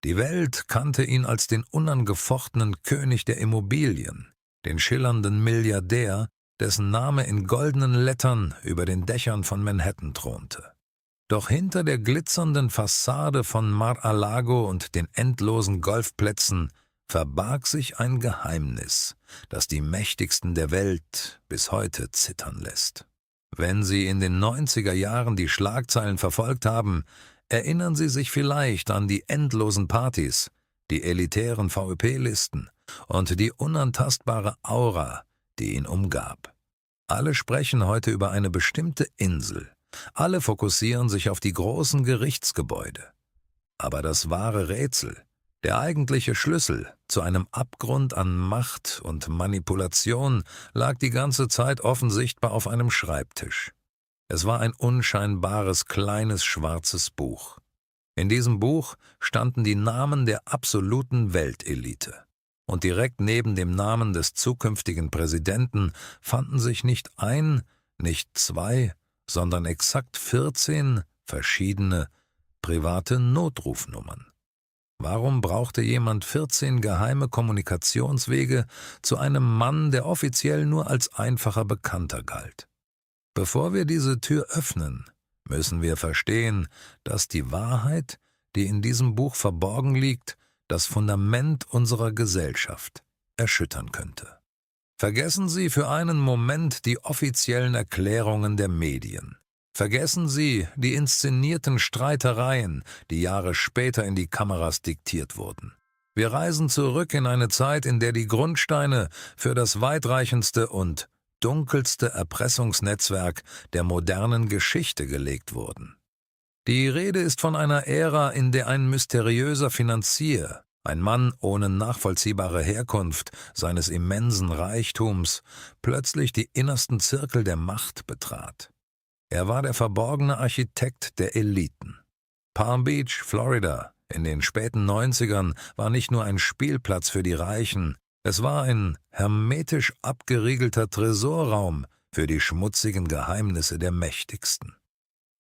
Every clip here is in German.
Die Welt kannte ihn als den unangefochtenen König der Immobilien, den schillernden Milliardär, dessen Name in goldenen Lettern über den Dächern von Manhattan thronte. Doch hinter der glitzernden Fassade von Mar-a-Lago und den endlosen Golfplätzen verbarg sich ein Geheimnis, das die Mächtigsten der Welt bis heute zittern lässt. Wenn Sie in den 90er Jahren die Schlagzeilen verfolgt haben, erinnern Sie sich vielleicht an die endlosen Partys, die elitären VöP-Listen und die unantastbare Aura, die ihn umgab. Alle sprechen heute über eine bestimmte Insel. Alle fokussieren sich auf die großen Gerichtsgebäude. Aber das wahre Rätsel, der eigentliche Schlüssel zu einem Abgrund an Macht und Manipulation, lag die ganze Zeit offen sichtbar auf einem Schreibtisch. Es war ein unscheinbares, kleines, schwarzes Buch. In diesem Buch standen die Namen der absoluten Weltelite. Und direkt neben dem Namen des zukünftigen Präsidenten fanden sich nicht ein, nicht zwei, sondern exakt 14 verschiedene private Notrufnummern. Warum brauchte jemand 14 geheime Kommunikationswege zu einem Mann, der offiziell nur als einfacher Bekannter galt? Bevor wir diese Tür öffnen, müssen wir verstehen, dass die Wahrheit, die in diesem Buch verborgen liegt, das Fundament unserer Gesellschaft erschüttern könnte. Vergessen Sie für einen Moment die offiziellen Erklärungen der Medien. Vergessen Sie die inszenierten Streitereien, die Jahre später in die Kameras diktiert wurden. Wir reisen zurück in eine Zeit, in der die Grundsteine für das weitreichendste und dunkelste Erpressungsnetzwerk der modernen Geschichte gelegt wurden. Die Rede ist von einer Ära, in der ein mysteriöser Finanzier, ein Mann ohne nachvollziehbare Herkunft seines immensen Reichtums, plötzlich die innersten Zirkel der Macht betrat. Er war der verborgene Architekt der Eliten. Palm Beach, Florida, in den späten 90ern war nicht nur ein Spielplatz für die Reichen, es war ein hermetisch abgeriegelter Tresorraum für die schmutzigen Geheimnisse der Mächtigsten.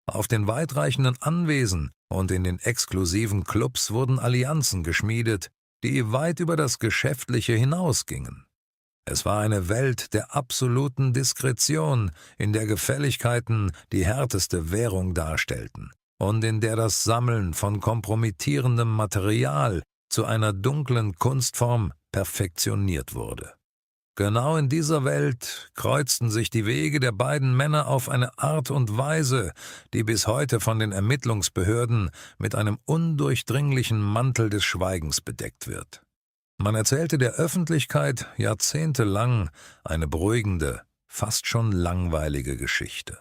Auf den weitreichenden Anwesen und in den exklusiven Clubs wurden Allianzen geschmiedet, die weit über das Geschäftliche hinausgingen. Es war eine Welt der absoluten Diskretion, in der Gefälligkeiten die härteste Währung darstellten und in der das Sammeln von kompromittierendem Material zu einer dunklen Kunstform perfektioniert wurde. Genau in dieser Welt kreuzten sich die Wege der beiden Männer auf eine Art und Weise, die bis heute von den Ermittlungsbehörden mit einem undurchdringlichen Mantel des Schweigens bedeckt wird. Man erzählte der Öffentlichkeit jahrzehntelang eine beruhigende, fast schon langweilige Geschichte.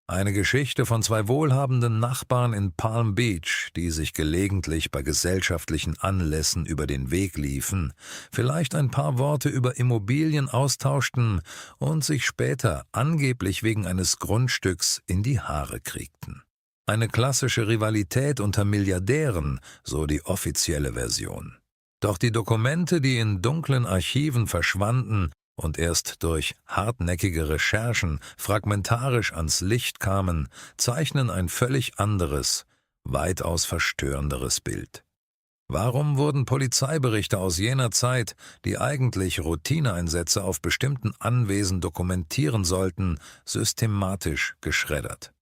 Eine Geschichte von zwei wohlhabenden Nachbarn in Palm Beach, die sich gelegentlich bei gesellschaftlichen Anlässen über den Weg liefen, vielleicht ein paar Worte über Immobilien austauschten und sich später angeblich wegen eines Grundstücks in die Haare kriegten. Eine klassische Rivalität unter Milliardären, so die offizielle Version. Doch die Dokumente, die in dunklen Archiven verschwanden und erst durch hartnäckige Recherchen fragmentarisch ans Licht kamen, zeichnen ein völlig anderes, weitaus verstörenderes Bild. Warum wurden Polizeiberichte aus jener Zeit, die eigentlich Routineeinsätze auf bestimmten Anwesen dokumentieren sollten, systematisch geschreddert?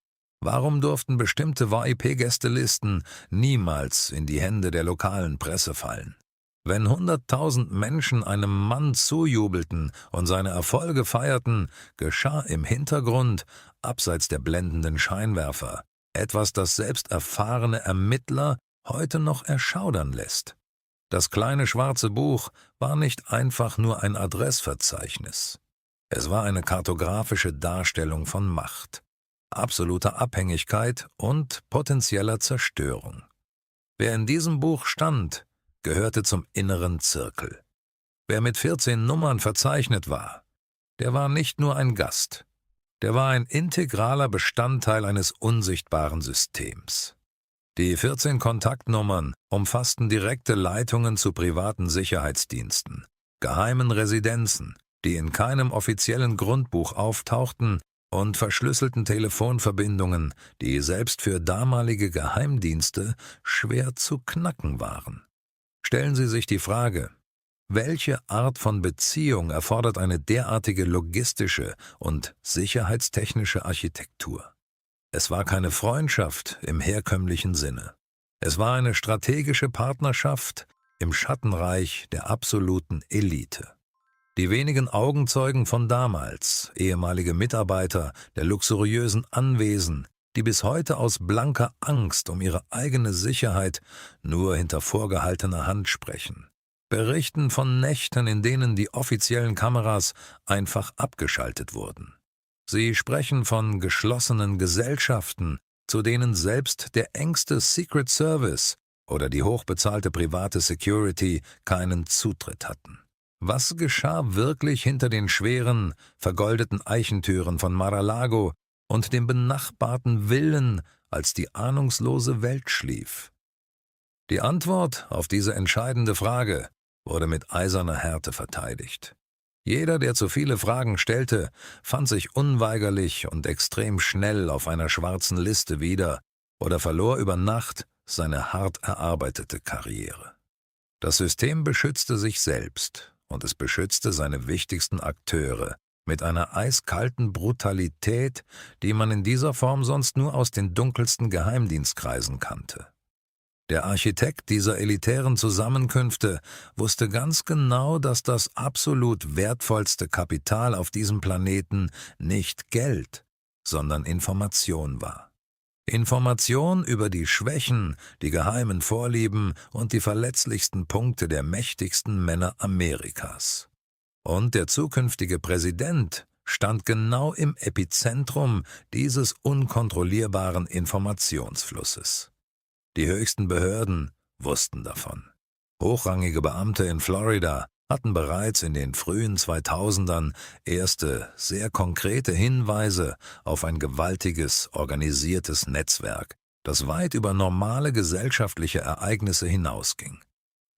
Warum durften bestimmte VIP-Gästelisten niemals in die Hände der lokalen Presse fallen? Wenn 100.000 Menschen einem Mann zujubelten und seine Erfolge feierten, geschah im Hintergrund, abseits der blendenden Scheinwerfer, etwas, das selbst erfahrene Ermittler heute noch erschaudern lässt. Das kleine schwarze Buch war nicht einfach nur ein Adressverzeichnis. Es war eine kartografische Darstellung von Macht, absoluter Abhängigkeit und potenzieller Zerstörung. Wer in diesem Buch stand, gehörte zum inneren Zirkel. Wer mit 14 Nummern verzeichnet war, der war nicht nur ein Gast, der war ein integraler Bestandteil eines unsichtbaren Systems. Die 14 Kontaktnummern umfassten direkte Leitungen zu privaten Sicherheitsdiensten, geheimen Residenzen, die in keinem offiziellen Grundbuch auftauchten und verschlüsselten Telefonverbindungen, die selbst für damalige Geheimdienste schwer zu knacken waren. Stellen Sie sich die Frage: Welche Art von Beziehung erfordert eine derartige logistische und sicherheitstechnische Architektur? Es war keine Freundschaft im herkömmlichen Sinne. Es war eine strategische Partnerschaft im Schattenreich der absoluten Elite. Die wenigen Augenzeugen von damals, ehemalige Mitarbeiter der luxuriösen Anwesen, die bis heute aus blanker Angst um ihre eigene Sicherheit nur hinter vorgehaltener Hand sprechen, berichten von Nächten, in denen die offiziellen Kameras einfach abgeschaltet wurden. Sie sprechen von geschlossenen Gesellschaften, zu denen selbst der engste Secret Service oder die hochbezahlte private Security keinen Zutritt hatten. Was geschah wirklich hinter den schweren, vergoldeten Eichentüren von Mar-a-Lago und dem benachbarten Villen, als die ahnungslose Welt schlief? Die Antwort auf diese entscheidende Frage wurde mit eiserner Härte verteidigt. Jeder, der zu viele Fragen stellte, fand sich unweigerlich und extrem schnell auf einer schwarzen Liste wieder oder verlor über Nacht seine hart erarbeitete Karriere. Das System beschützte sich selbst und es beschützte seine wichtigsten Akteure mit einer eiskalten Brutalität, die man in dieser Form sonst nur aus den dunkelsten Geheimdienstkreisen kannte. Der Architekt dieser elitären Zusammenkünfte wusste ganz genau, dass das absolut wertvollste Kapital auf diesem Planeten nicht Geld, sondern Information war. Information über die Schwächen, die geheimen Vorlieben und die verletzlichsten Punkte der mächtigsten Männer Amerikas. Und der zukünftige Präsident stand genau im Epizentrum dieses unkontrollierbaren Informationsflusses. Die höchsten Behörden wussten davon. Hochrangige Beamte in Florida hatten bereits in den frühen 2000ern erste, sehr konkrete Hinweise auf ein gewaltiges, organisiertes Netzwerk, das weit über normale gesellschaftliche Ereignisse hinausging.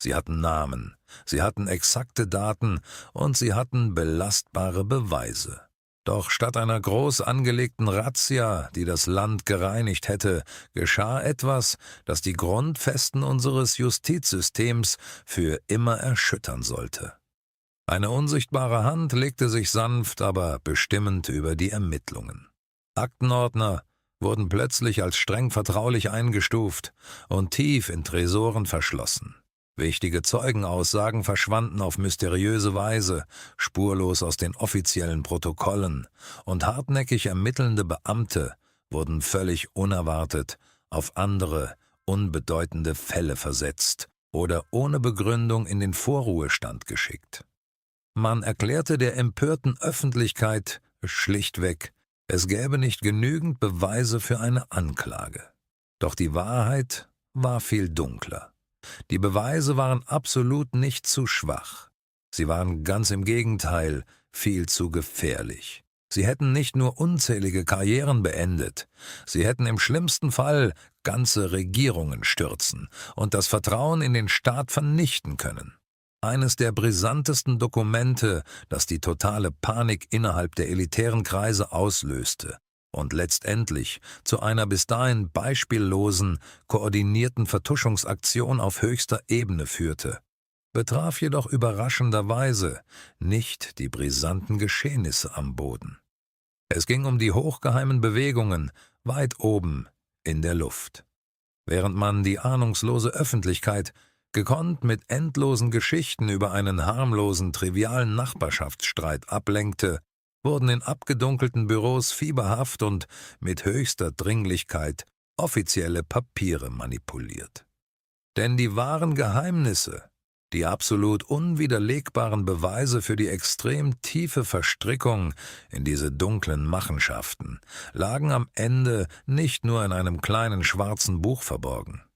Sie hatten Namen, sie hatten exakte Daten und sie hatten belastbare Beweise. Doch statt einer groß angelegten Razzia, die das Land gereinigt hätte, geschah etwas, das die Grundfesten unseres Justizsystems für immer erschüttern sollte. Eine unsichtbare Hand legte sich sanft, aber bestimmend über die Ermittlungen. Aktenordner wurden plötzlich als streng vertraulich eingestuft und tief in Tresoren verschlossen. Wichtige Zeugenaussagen verschwanden auf mysteriöse Weise, spurlos aus den offiziellen Protokollen, und hartnäckig ermittelnde Beamte wurden völlig unerwartet auf andere, unbedeutende Fälle versetzt oder ohne Begründung in den Vorruhestand geschickt. Man erklärte der empörten Öffentlichkeit schlichtweg, es gäbe nicht genügend Beweise für eine Anklage. Doch die Wahrheit war viel dunkler. Die Beweise waren absolut nicht zu schwach. Sie waren ganz im Gegenteil viel zu gefährlich. Sie hätten nicht nur unzählige Karrieren beendet, sie hätten im schlimmsten Fall ganze Regierungen stürzen und das Vertrauen in den Staat vernichten können. Eines der brisantesten Dokumente, das die totale Panik innerhalb der elitären Kreise auslöste und letztendlich zu einer bis dahin beispiellosen, koordinierten Vertuschungsaktion auf höchster Ebene führte, betraf jedoch überraschenderweise nicht die brisanten Geschehnisse am Boden. Es ging um die hochgeheimen Bewegungen weit oben in der Luft. Während man die ahnungslose Öffentlichkeit gekonnt mit endlosen Geschichten über einen harmlosen, trivialen Nachbarschaftsstreit ablenkte, wurden in abgedunkelten Büros fieberhaft und mit höchster Dringlichkeit offizielle Papiere manipuliert. Denn die wahren Geheimnisse, die absolut unwiderlegbaren Beweise für die extrem tiefe Verstrickung in diese dunklen Machenschaften, lagen am Ende nicht nur in einem kleinen schwarzen Buch verborgen.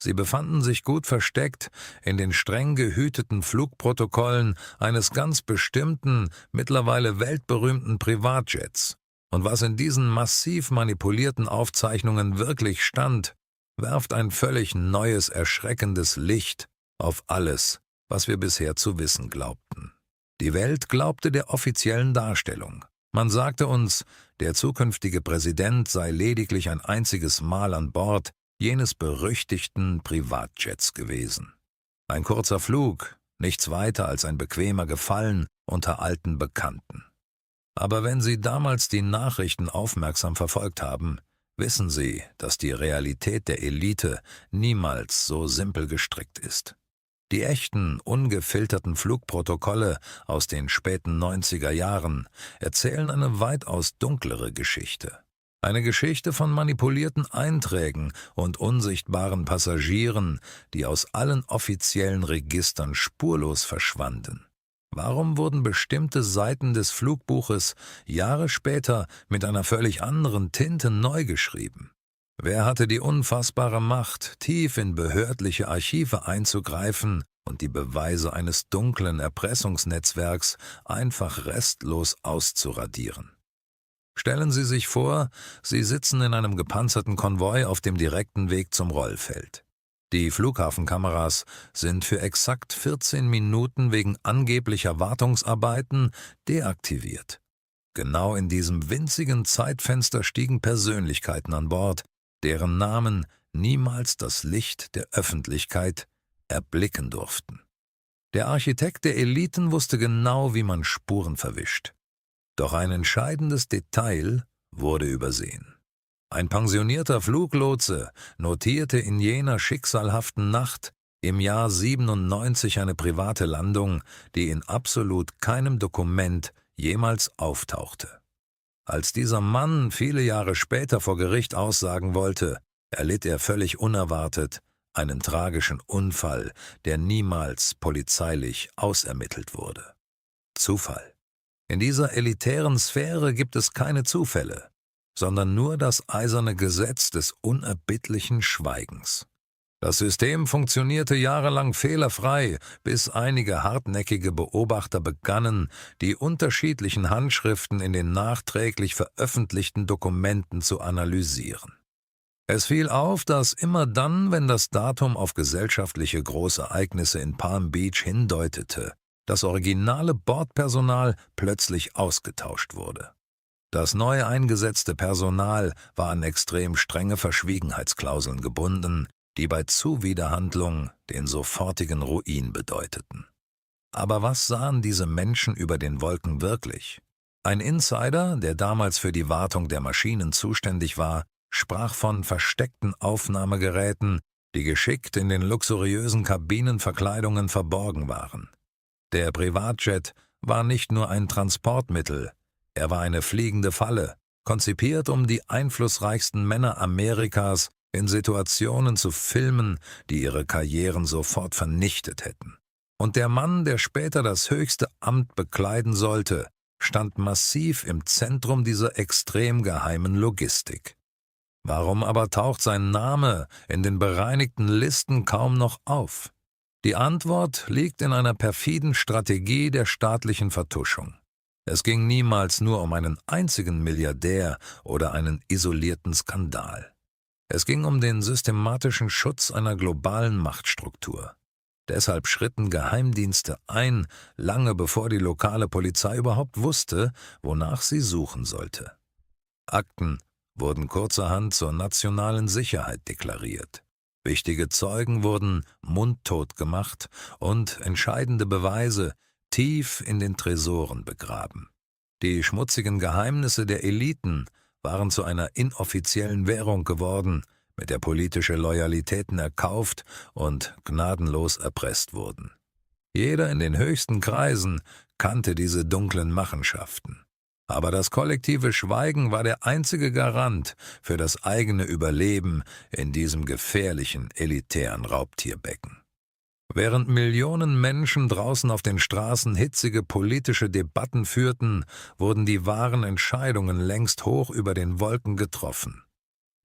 Sie befanden sich gut versteckt in den streng gehüteten Flugprotokollen eines ganz bestimmten, mittlerweile weltberühmten Privatjets. Und was in diesen massiv manipulierten Aufzeichnungen wirklich stand, werft ein völlig neues, erschreckendes Licht auf alles, was wir bisher zu wissen glaubten. Die Welt glaubte der offiziellen Darstellung. Man sagte uns, Der zukünftige Präsident sei lediglich ein einziges Mal an Bord jenes berüchtigten Privatjets gewesen. Ein kurzer Flug, nichts weiter als ein bequemer Gefallen unter alten Bekannten. Aber wenn Sie damals die Nachrichten aufmerksam verfolgt haben, wissen Sie, dass die Realität der Elite niemals so simpel gestrickt ist. Die echten, ungefilterten Flugprotokolle aus den späten 90er Jahren erzählen eine weitaus dunklere Geschichte. Eine Geschichte von manipulierten Einträgen und unsichtbaren Passagieren, die aus allen offiziellen Registern spurlos verschwanden. Warum wurden bestimmte Seiten des Flugbuches Jahre später mit einer völlig anderen Tinte neu geschrieben? Wer hatte die unfassbare Macht, tief in behördliche Archive einzugreifen und die Beweise eines dunklen Erpressungsnetzwerks einfach restlos auszuradieren? Stellen Sie sich vor, Sie sitzen in einem gepanzerten Konvoi auf dem direkten Weg zum Rollfeld. Die Flughafenkameras sind für exakt 14 Minuten wegen angeblicher Wartungsarbeiten deaktiviert. Genau in diesem winzigen Zeitfenster stiegen Persönlichkeiten an Bord, deren Namen niemals das Licht der Öffentlichkeit erblicken durften. Der Architekt der Eliten wusste genau, wie man Spuren verwischt. Doch ein entscheidendes Detail wurde übersehen. Ein pensionierter Fluglotse notierte in jener schicksalhaften Nacht im Jahr 97 eine private Landung, die in absolut keinem Dokument jemals auftauchte. Als dieser Mann viele Jahre später vor Gericht aussagen wollte, erlitt er völlig unerwartet einen tragischen Unfall, der niemals polizeilich ausermittelt wurde. Zufall. In dieser elitären Sphäre gibt es keine Zufälle, sondern nur das eiserne Gesetz des unerbittlichen Schweigens. Das System funktionierte jahrelang fehlerfrei, bis einige hartnäckige Beobachter begannen, die unterschiedlichen Handschriften in den nachträglich veröffentlichten Dokumenten zu analysieren. Es fiel auf, dass immer dann, wenn das Datum auf gesellschaftliche Großereignisse in Palm Beach hindeutete, das originale Bordpersonal plötzlich ausgetauscht wurde. Das neu eingesetzte Personal war an extrem strenge Verschwiegenheitsklauseln gebunden, die bei Zuwiderhandlung den sofortigen Ruin bedeuteten. Aber was sahen diese Menschen über den Wolken wirklich? Ein Insider, der damals für die Wartung der Maschinen zuständig war, sprach von versteckten Aufnahmegeräten, die geschickt in den luxuriösen Kabinenverkleidungen verborgen waren. Der Privatjet war nicht nur ein Transportmittel, er war eine fliegende Falle, konzipiert, um die einflussreichsten Männer Amerikas in Situationen zu filmen, die ihre Karrieren sofort vernichtet hätten. Und der Mann, der später das höchste Amt bekleiden sollte, stand massiv im Zentrum dieser extrem geheimen Logistik. Warum aber taucht sein Name in den bereinigten Listen kaum noch auf? Die Antwort liegt in einer perfiden Strategie der staatlichen Vertuschung. Es ging niemals nur um einen einzigen Milliardär oder einen isolierten Skandal. Es ging um den systematischen Schutz einer globalen Machtstruktur. Deshalb schritten Geheimdienste ein, lange bevor die lokale Polizei überhaupt wusste, wonach sie suchen sollte. Akten wurden kurzerhand zur nationalen Sicherheit deklariert. Wichtige Zeugen wurden mundtot gemacht und entscheidende Beweise tief in den Tresoren begraben. Die schmutzigen Geheimnisse der Eliten waren zu einer inoffiziellen Währung geworden, mit der politische Loyalitäten erkauft und gnadenlos erpresst wurden. Jeder in den höchsten Kreisen kannte diese dunklen Machenschaften. Aber das kollektive Schweigen war der einzige Garant für das eigene Überleben in diesem gefährlichen, elitären Raubtierbecken. Während Millionen Menschen draußen auf den Straßen hitzige politische Debatten führten, wurden die wahren Entscheidungen längst hoch über den Wolken getroffen.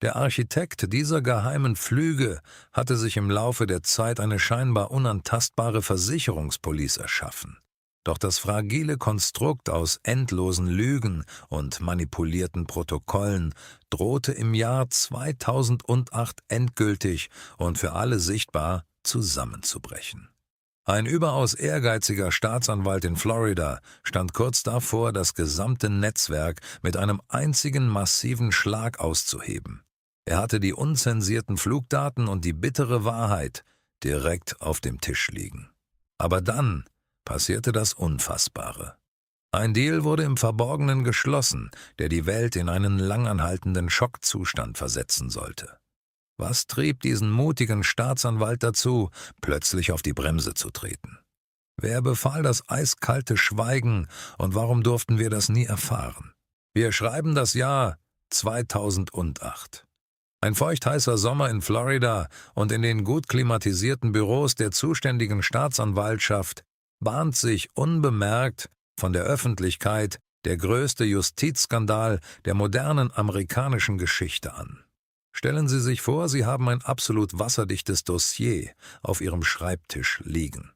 Der Architekt dieser geheimen Flüge hatte sich im Laufe der Zeit eine scheinbar unantastbare Versicherungspolice erschaffen. Doch das fragile Konstrukt aus endlosen Lügen und manipulierten Protokollen drohte im Jahr 2008 endgültig und für alle sichtbar zusammenzubrechen. Ein überaus ehrgeiziger Staatsanwalt in Florida stand kurz davor, das gesamte Netzwerk mit einem einzigen massiven Schlag auszuheben. Er hatte die unzensierten Flugdaten und die bittere Wahrheit direkt auf dem Tisch liegen. Aber dann passierte das Unfassbare. Ein Deal wurde im Verborgenen geschlossen, der die Welt in einen langanhaltenden Schockzustand versetzen sollte. Was trieb diesen mutigen Staatsanwalt dazu, plötzlich auf die Bremse zu treten? Wer befahl das eiskalte Schweigen und warum durften wir das nie erfahren? Wir schreiben das Jahr 2008. Ein feuchtheißer Sommer in Florida und in den gut klimatisierten Büros der zuständigen Staatsanwaltschaft bahnt sich unbemerkt von der Öffentlichkeit der größte Justizskandal der modernen amerikanischen Geschichte an. Stellen Sie sich vor, Sie haben ein absolut wasserdichtes Dossier auf Ihrem Schreibtisch liegen.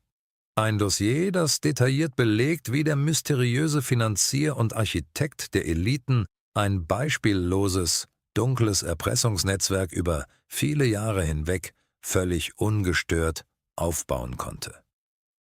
Ein Dossier, das detailliert belegt, wie der mysteriöse Finanzier und Architekt der Eliten ein beispielloses, dunkles Erpressungsnetzwerk über viele Jahre hinweg völlig ungestört aufbauen konnte.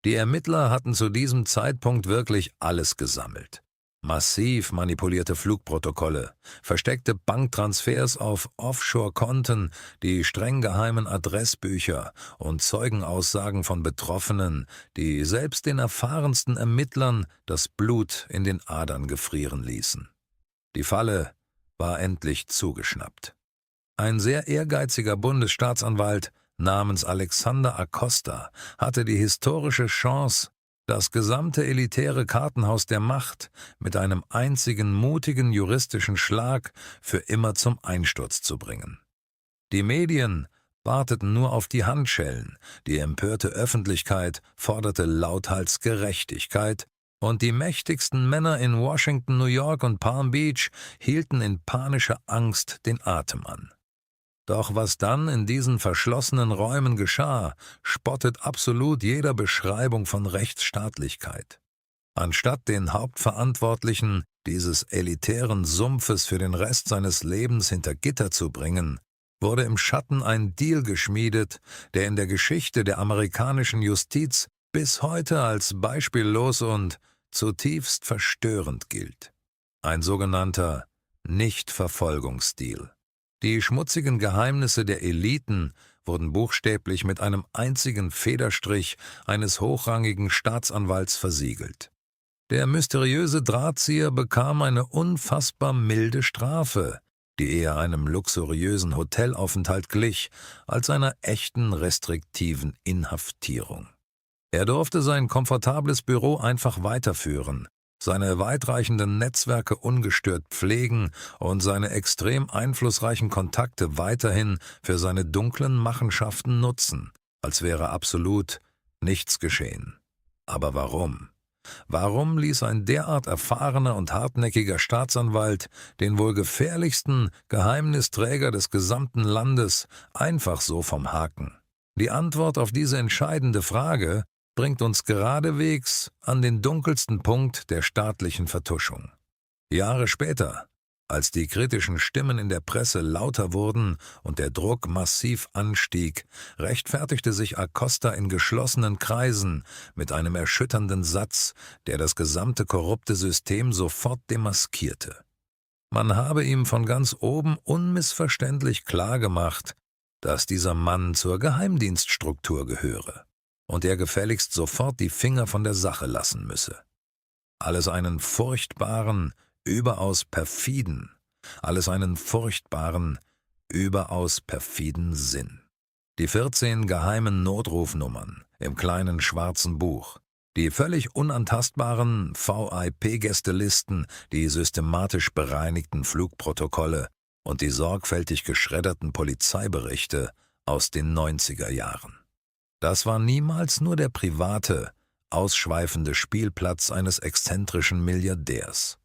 Die Ermittler hatten zu diesem Zeitpunkt wirklich alles gesammelt. Massiv manipulierte Flugprotokolle, versteckte Banktransfers auf Offshore-Konten, die streng geheimen Adressbücher und Zeugenaussagen von Betroffenen, die selbst den erfahrensten Ermittlern das Blut in den Adern gefrieren ließen. Die Falle war endlich zugeschnappt. Ein sehr ehrgeiziger Bundesstaatsanwalt namens Alexander Acosta hatte die historische Chance, das gesamte elitäre Kartenhaus der Macht mit einem einzigen mutigen juristischen Schlag für immer zum Einsturz zu bringen. Die Medien warteten nur auf die Handschellen, die empörte Öffentlichkeit forderte lauthals Gerechtigkeit, und die mächtigsten Männer in Washington, New York und Palm Beach hielten in panischer Angst den Atem an. Doch was dann in diesen verschlossenen Räumen geschah, spottet absolut jeder Beschreibung von Rechtsstaatlichkeit. Anstatt den Hauptverantwortlichen dieses elitären Sumpfes für den Rest seines Lebens hinter Gitter zu bringen, wurde im Schatten ein Deal geschmiedet, der in der Geschichte der amerikanischen Justiz bis heute als beispiellos und zutiefst verstörend gilt. Ein sogenannter Nichtverfolgungsdeal. Die schmutzigen Geheimnisse der Eliten wurden buchstäblich mit einem einzigen Federstrich eines hochrangigen Staatsanwalts versiegelt. Der mysteriöse Drahtzieher bekam eine unfassbar milde Strafe, die eher einem luxuriösen Hotelaufenthalt glich, als einer echten restriktiven Inhaftierung. Er durfte sein komfortables Büro einfach weiterführen, seine weitreichenden Netzwerke ungestört pflegen und seine extrem einflussreichen Kontakte weiterhin für seine dunklen Machenschaften nutzen, als wäre absolut nichts geschehen. Aber warum? Warum ließ ein derart erfahrener und hartnäckiger Staatsanwalt den wohl gefährlichsten Geheimnisträger des gesamten Landes einfach so vom Haken? Die Antwort auf diese entscheidende Frage bringt uns geradewegs an den dunkelsten Punkt der staatlichen Vertuschung. Jahre später, als die kritischen Stimmen in der Presse lauter wurden und der Druck massiv anstieg, rechtfertigte sich Acosta in geschlossenen Kreisen mit einem erschütternden Satz, der das gesamte korrupte System sofort demaskierte. Man habe ihm von ganz oben unmissverständlich klargemacht, dass dieser Mann zur Geheimdienststruktur gehöre und er gefälligst sofort die Finger von der Sache lassen müsse. Alles einen furchtbaren, überaus perfiden Sinn. Die 14 geheimen Notrufnummern im kleinen schwarzen Buch, die völlig unantastbaren VIP-Gästelisten, die systematisch bereinigten Flugprotokolle und die sorgfältig geschredderten Polizeiberichte aus den 90er Jahren. Das war niemals nur der private, ausschweifende Spielplatz eines exzentrischen Milliardärs.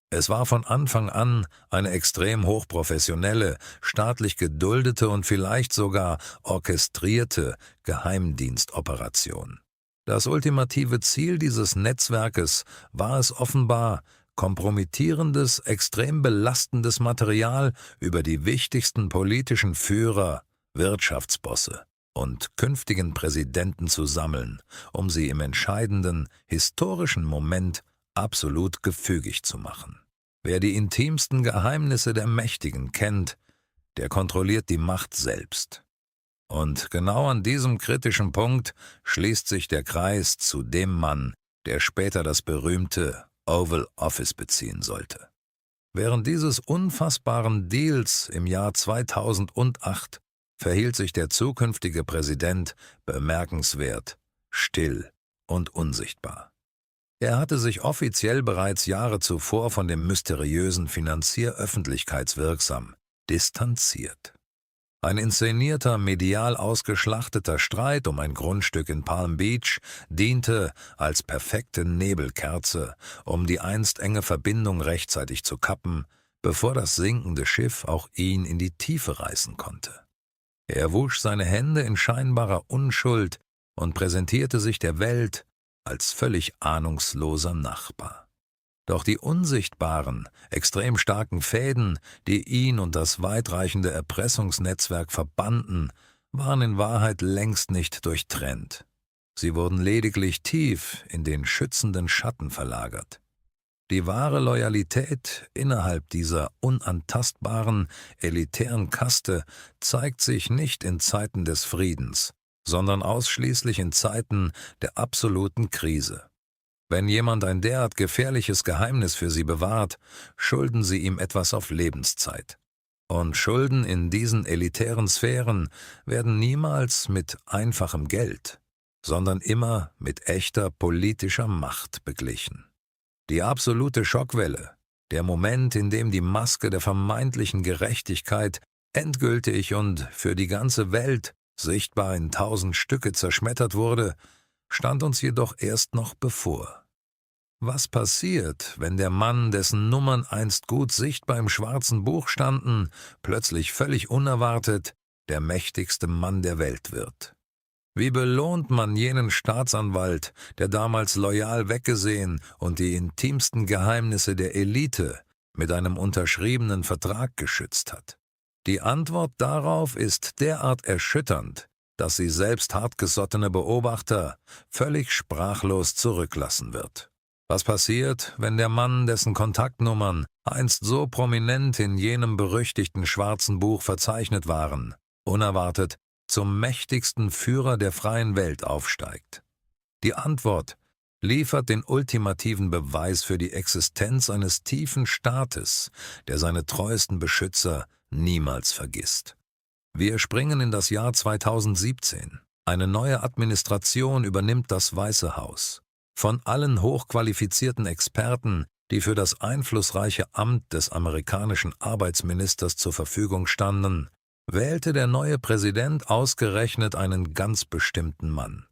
Es war von Anfang an eine extrem hochprofessionelle, staatlich geduldete und vielleicht sogar orchestrierte Geheimdienstoperation. Das ultimative Ziel dieses Netzwerkes war es offenbar, kompromittierendes, extrem belastendes Material über die wichtigsten politischen Führer, Wirtschaftsbosse und künftigen Präsidenten zu sammeln, um sie im entscheidenden, historischen Moment absolut gefügig zu machen. Wer die intimsten Geheimnisse der Mächtigen kennt, der kontrolliert die Macht selbst. Und genau an diesem kritischen Punkt schließt sich der Kreis zu dem Mann, der später das berühmte Oval Office beziehen sollte. Während dieses unfassbaren Deals im Jahr 2008 verhielt sich der zukünftige Präsident bemerkenswert, still und unsichtbar. Er hatte sich offiziell bereits Jahre zuvor von dem mysteriösen Finanzier öffentlichkeitswirksam distanziert. Ein inszenierter, medial ausgeschlachteter Streit um ein Grundstück in Palm Beach diente als perfekte Nebelkerze, um die einst enge Verbindung rechtzeitig zu kappen, bevor das sinkende Schiff auch ihn in die Tiefe reißen konnte. Er wusch seine Hände in scheinbarer Unschuld und präsentierte sich der Welt als völlig ahnungsloser Nachbar. Doch die unsichtbaren, extrem starken Fäden, die ihn und das weitreichende Erpressungsnetzwerk verbanden, waren in Wahrheit längst nicht durchtrennt. Sie wurden lediglich tief in den schützenden Schatten verlagert. Die wahre Loyalität innerhalb dieser unantastbaren, elitären Kaste zeigt sich nicht in Zeiten des Friedens, sondern ausschließlich in Zeiten der absoluten Krise. Wenn jemand ein derart gefährliches Geheimnis für sie bewahrt, schulden sie ihm etwas auf Lebenszeit. Und Schulden in diesen elitären Sphären werden niemals mit einfachem Geld, sondern immer mit echter politischer Macht beglichen. Die absolute Schockwelle, der Moment, in dem die Maske der vermeintlichen Gerechtigkeit endgültig und für die ganze Welt sichtbar in 1000 Stücke zerschmettert wurde, stand uns jedoch erst noch bevor. Was passiert, wenn der Mann, dessen Nummern einst gut sichtbar im schwarzen Buch standen, plötzlich völlig unerwartet der mächtigste Mann der Welt wird? Wie belohnt man jenen Staatsanwalt, der damals loyal weggesehen und die intimsten Geheimnisse der Elite mit einem unterschriebenen Vertrag geschützt hat? Die Antwort darauf ist derart erschütternd, dass sie selbst hartgesottene Beobachter völlig sprachlos zurücklassen wird. Was passiert, wenn der Mann, dessen Kontaktnummern einst so prominent in jenem berüchtigten schwarzen Buch verzeichnet waren, unerwartet zum mächtigsten Führer der freien Welt aufsteigt? Die Antwort liefert den ultimativen Beweis für die Existenz eines tiefen Staates, der seine treuesten Beschützer niemals vergisst. Wir springen in das Jahr 2017. Eine neue Administration übernimmt das Weiße Haus. Von allen hochqualifizierten Experten, die für das einflussreiche Amt des amerikanischen Arbeitsministers zur Verfügung standen, wählte der neue Präsident ausgerechnet einen ganz bestimmten Mann.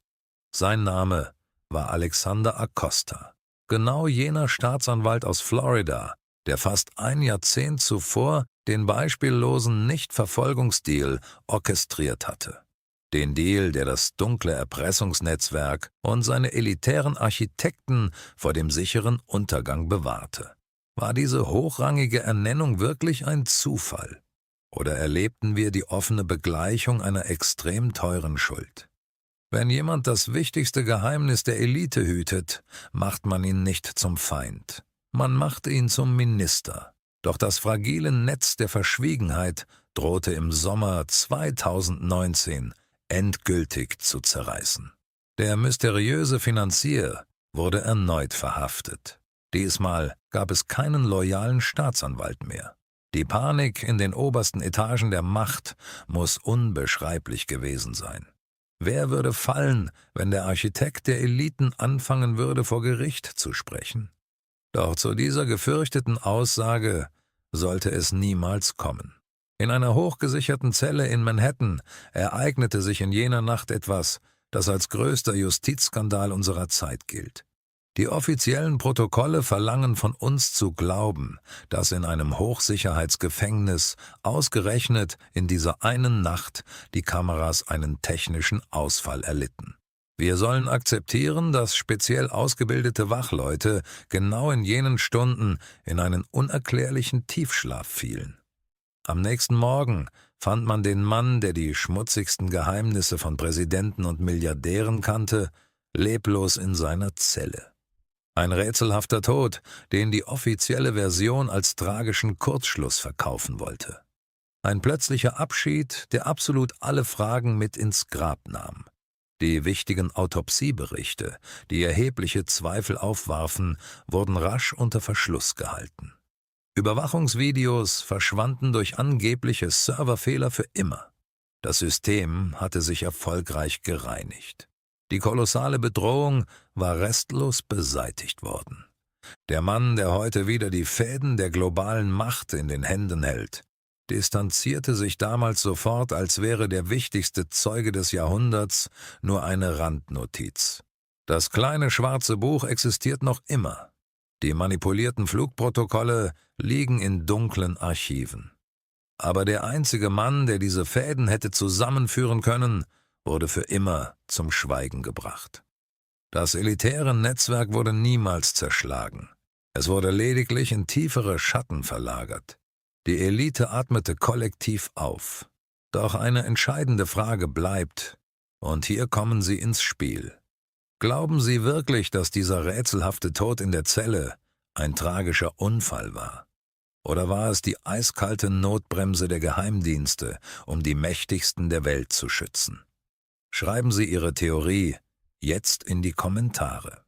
Sein Name war Alexander Acosta, genau jener Staatsanwalt aus Florida, der fast ein Jahrzehnt zuvor den beispiellosen Nichtverfolgungsdeal orchestriert hatte. Den Deal, der das dunkle Erpressungsnetzwerk und seine elitären Architekten vor dem sicheren Untergang bewahrte. War diese hochrangige Ernennung wirklich ein Zufall? Oder erlebten wir die offene Begleichung einer extrem teuren Schuld? Wenn jemand das wichtigste Geheimnis der Elite hütet, macht man ihn nicht zum Feind. Man macht ihn zum Minister. Doch das fragile Netz der Verschwiegenheit drohte im Sommer 2019 endgültig zu zerreißen. Der mysteriöse Finanzier wurde erneut verhaftet. Diesmal gab es keinen loyalen Staatsanwalt mehr. Die Panik in den obersten Etagen der Macht muss unbeschreiblich gewesen sein. Wer würde fallen, wenn der Architekt der Eliten anfangen würde, vor Gericht zu sprechen? Doch zu dieser gefürchteten Aussage sollte es niemals kommen. In einer hochgesicherten Zelle in Manhattan ereignete sich in jener Nacht etwas, das als größter Justizskandal unserer Zeit gilt. Die offiziellen Protokolle verlangen von uns zu glauben, dass in einem Hochsicherheitsgefängnis ausgerechnet in dieser einen Nacht die Kameras einen technischen Ausfall erlitten. Wir sollen akzeptieren, dass speziell ausgebildete Wachleute genau in jenen Stunden in einen unerklärlichen Tiefschlaf fielen. Am nächsten Morgen fand man den Mann, der die schmutzigsten Geheimnisse von Präsidenten und Milliardären kannte, leblos in seiner Zelle. Ein rätselhafter Tod, den die offizielle Version als tragischen Kurzschluss verkaufen wollte. Ein plötzlicher Abschied, der absolut alle Fragen mit ins Grab nahm. Die wichtigen Autopsieberichte, die erhebliche Zweifel aufwarfen, wurden rasch unter Verschluss gehalten. Überwachungsvideos verschwanden durch angebliche Serverfehler für immer. Das System hatte sich erfolgreich gereinigt. Die kolossale Bedrohung war restlos beseitigt worden. Der Mann, der heute wieder die Fäden der globalen Macht in den Händen hält, distanzierte sich damals sofort, als wäre der wichtigste Zeuge des Jahrhunderts nur eine Randnotiz. Das kleine schwarze Buch existiert noch immer. Die manipulierten Flugprotokolle liegen in dunklen Archiven. Aber der einzige Mann, der diese Fäden hätte zusammenführen können, wurde für immer zum Schweigen gebracht. Das elitäre Netzwerk wurde niemals zerschlagen. Es wurde lediglich in tiefere Schatten verlagert. Die Elite atmete kollektiv auf. Doch eine entscheidende Frage bleibt, und hier kommen sie ins Spiel. Glauben Sie wirklich, dass dieser rätselhafte Tod in der Zelle ein tragischer Unfall war? Oder war es die eiskalte Notbremse der Geheimdienste, um die Mächtigsten der Welt zu schützen? Schreiben Sie Ihre Theorie jetzt in die Kommentare.